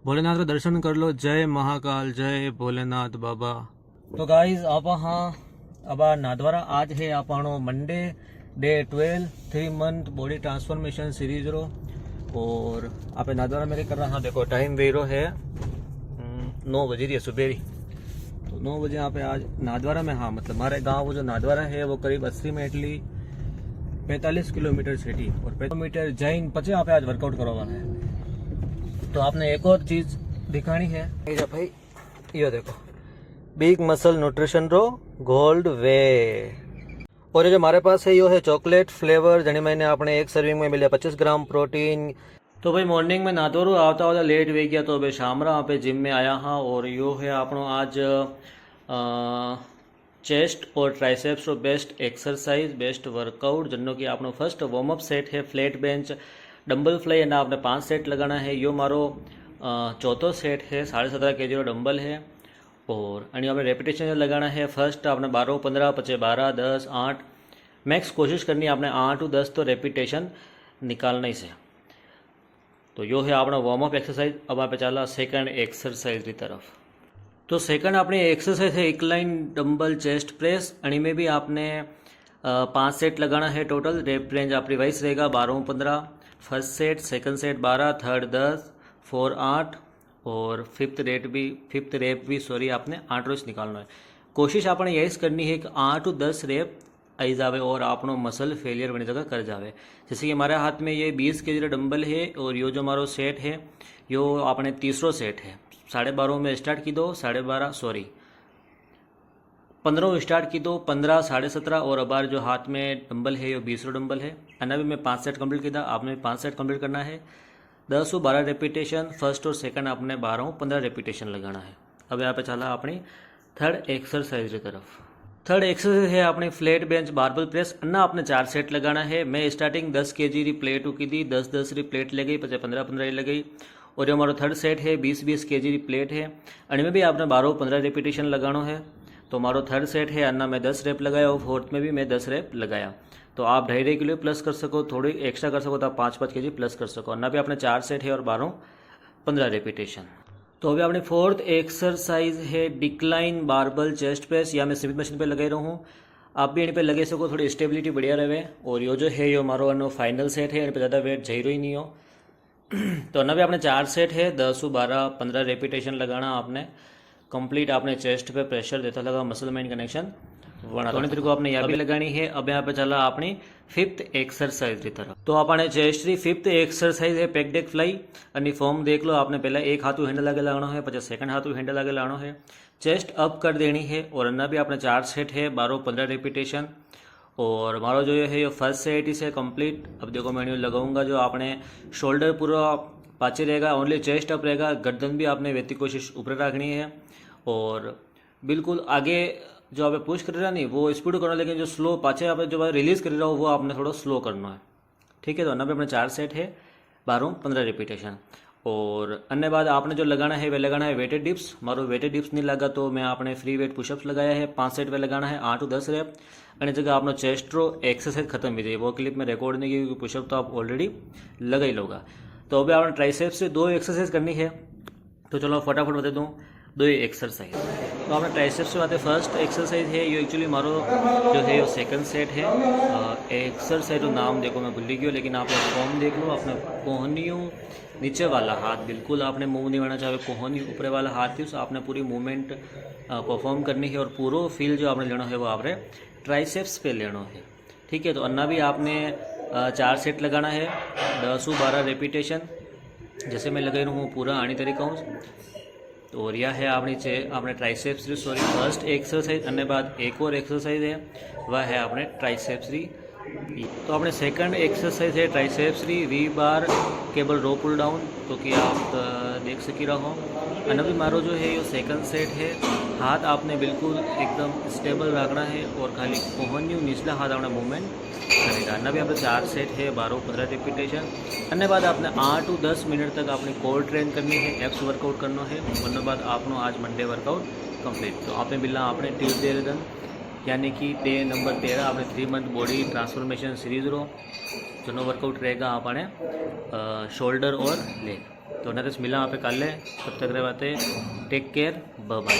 भोलेनाथ का दर्शन कर लो। जय महाकाल, जय भोलेनाथ बाबा। तो गाइज आप हाँ अब नादवारा आज है आपनो Monday day 12 3 month body transformation series रो। और आप नादवारा मेरे कर रहा हाँ देखो टाइम वे रो है 9 बजे रही है सुबह। तो 9 बजे यहाँ पे आज नादवारा में हाँ मतलब हमारे गांव वो जो नादवारा है वो करीब 80 में एटली 45 किलोमीटर सिटी और 5 किलोमीटर जैन पचे यहाँ पे आज वर्कआउट करवाना है। तो आपने एक और चीज दिखानी है भाई, ये देखो बिग मसल न्यूट्रिशन रो गोल्ड वे। और ये जो हमारे पास है यो है चॉकलेट फ्लेवर जनी मैंने अपने एक सर्विंग में मिले 25 ग्राम प्रोटीन। तो भाई मॉर्निंग में नातो रो आता होता लेट वे गया तो भाई शाम रा पे जिम में आया हाँ। और यो है आपनो आज चेस्ट और ट्राइसेप्स रो बेस्ट एक्सरसाइज बेस्ट वर्कआउट जनो कि आपनो फर्स्ट वार्म अप सेट है flat bench dumbbell fly and आपने 5 सेट लगाना है। यो मारो चौथो सेट है 17.5 kg डंबल है। और अभी आपने रेपिटेशन लगाना है फर्स्ट आपने 12 15 पचे 12 10 8 मैक्स कोशिश करनी है आपने 8 to 10 तो रेपिटेशन निकालना ही से। तो यो है आपना वार्म अप एक्सरसाइज। अब आप चला सेकंड एक्सरसाइज की तरफ। तो सेकंड अपनी एक्सरसाइज है इंक्लाइन डंबल चेस्ट प्रेस। अणी में भी आपने 5 सेट लगाना है टोटल। रेप रेंज आपकी वाइस रहेगा 12 15 first set second set 12 third 10 4 8 और फिफ्थ रेप भी सॉरी आपने 8 रोज निकालना है। कोशिश आपने यही करनी है कि 8 to 10 रेप आई जावे और आपनो मसल फेलियर बनी जगह कर जावे। जैसे कि हमारे हाथ में ये 20 kg डंबल है और यो जो हमारो सेट है यो आपने तीसरो सेट है 12.5 में स्टार्ट की दो 15 स्टार्ट की दो 15 17.5 और अबार जो हाथ में डंबल है यो 20 डंबल है। अना भी मैं 5 सेट कंप्लीट किया आपने 5 सेट कंप्लीट करना है 10 से 12 रेपिटेशन फर्स्ट और सेकंड आपने 12 15 रेपिटेशन लगाना है। अब यहाँ पे चला अपनी थर्ड एक्सरसाइज की तरफ। थर्ड एक्सरसाइज है अपनी फ्लैट बेंच बारबल प्रेस। अन्ना आपने 4 सेट लगाना है। मैं स्टार्टिंग 10 kg री प्लेट की दी 10 री प्लेट लगी 15 री लगी। और जो हमारा थर्ड सेट है 20 kg री प्लेट है अनमें भी आपने 12 15 रेपिटेशन लगाना है। तो हमारो थर्ड सेट है अन्ना में 10 रेप लगाया और फोर्थ में भी मैं 10 रेप लगाया। तो आप 2.5 किलो प्लस कर सको थोड़ी एक्स्ट्रा कर सको तो आप 5 kg प्लस कर सको। अन्ना भी आपने 4 सेट है और 12 15 रेपिटेशन। तो अभी अपनी फोर्थ एक्सरसाइज है डिक्लाइन बारबल चेस्ट प्रेस। या मैं स्मिथ मशीन पे लगा रहा हूँ आप भी इन पे लगे सको थोड़ी स्टेबिलिटी बढ़िया रहे। और यो जो है यो हमारो अनो फाइनल सेट है इन पर ज़्यादा वेट झेरो ही नहीं हो। तो अन्ना भी आपने 4 सेट है 10 से 12 15 रेपिटेशन लगाना आपने कंप्लीट। आपने चेस्ट पे प्रेशर देता लगा मसल माइंड कनेक्शन वना तो तेरे को आपने यहाँ भी लगानी है। अब यहाँ पे चला अपनी फिफ्थ एक्सरसाइज की तरफ। तो आपने चेस्ट की फिफ्थ एक्सरसाइज है पैक डेक फ्लाई। अनि फॉर्म देख लो आपने पहले एक हाथू हैंडल आगे लगाना है पचास सेकंड हाथू हैंडल आगे लाना है चेस्ट अप कर देनी है। और अन्ना भी आपने 4 सेट है 12 15 रेपिटेशन। और हमारा जो है ये फर्स्ट सेट इसे कंप्लीट। अब देखो मैं लगाऊंगा जो आपने शोल्डर पूरा पाचे रहेगा ओनली चेस्ट अप रहेगा। गर्दन भी आपने वैती कोशिश ऊपर रखनी है और बिल्कुल आगे जो आप पुश कर रहा नहीं वो स्पीड करना लेकिन जो स्लो पाचे आप जो रिलीज कर रहा हो वो आपने थोड़ा स्लो करना है। ठीक है। तो अन्ना पे अपने 4 सेट है 12 15 रेपिटेशन। और अन्य बाद आपने जो लगाना है वे लगाना है वेटेड डिप्स। मारो वेटेड डिप्स नहीं लगा तो मैं आपने फ्री वेट पुशअप्स लगाया है 5 सेट पे लगाना है 8 to 10 रेप। અને जगह आपनो चेस्ट रो एक्सरसाइज खत्म हुई थी वो क्लिप में रिकॉर्ड नहीं की क्योंकि पुशअप तो आप ऑलरेडी लगा ही लोगा। तो अभी आपने ट्राइसेप्स से 2 एक्सरसाइज करनी है। तो चलो फटाफट बता दूँ 2 एक्सरसाइज। तो आपने ट्राइसेप्स से बात है फर्स्ट एक्सरसाइज है ये एक्चुअली मारो जो है ये सेकंड सेट है। एक्सरसाइज तो नाम देखो मैं भूल गया लेकिन आप फॉर्म देख लो अपने कोहनियों नीचे वाला हाथ बिल्कुल आपने मूव नहीं करना चाहे कोहनी ऊपर वाला हाथ थी उससे आपने पूरी मूवमेंट परफॉर्म करनी है। और पूरा फील जो आपने लेना है वो आपने ट्राइसेप्स पे लेना है। ठीक है। तो अन्ना भी आपने 4 सेट लगाना है 10 से 12 रेपिटेशन जैसे मैं लगा रहा हूँ पूरा आनी तरीका हूँ। तो और यह है आपने ट्राइसेप्स री सॉरी फर्स्ट एक्सरसाइज। अन्य बाद एक और एक्सरसाइज है वह है आपने ट्राइसेप्स री। तो आपने सेकंड एक्सरसाइज है ट्राइसेप्स री V bar cable rope pull down. तो कि आप देख सकी रहो अन्ना भी मारो जो है ये सेकंड सेट है। हाथ आपने बिल्कुल एकदम स्टेबल रखना है और खाली कोहनियों निचला हाथ अपना मूवमेंट करेगा। अन्ना भी आपने 4 सेट है 12 15 रेपिटेशन। अन्य बाद आपने 8 to 10 मिनट तक आपने कोर ट्रेन करनी है एप्स वर्कआउट करना है। अन्य बाद आपनो आज मंडे वर्कआउट कंप्लीट। तो आपने मिलना आपने ट्यूसडे रिदन यानी कि डे नंबर 13 आपने 3 मंथ बॉडी ट्रांसफॉर्मेशन सीरीज रो जो वर्कआउट रहेगा आपने शोल्डर और लेग। तो नरेश मिला वहाँ पे काले, तब तक रहे बातें, टेक केयर, बाय।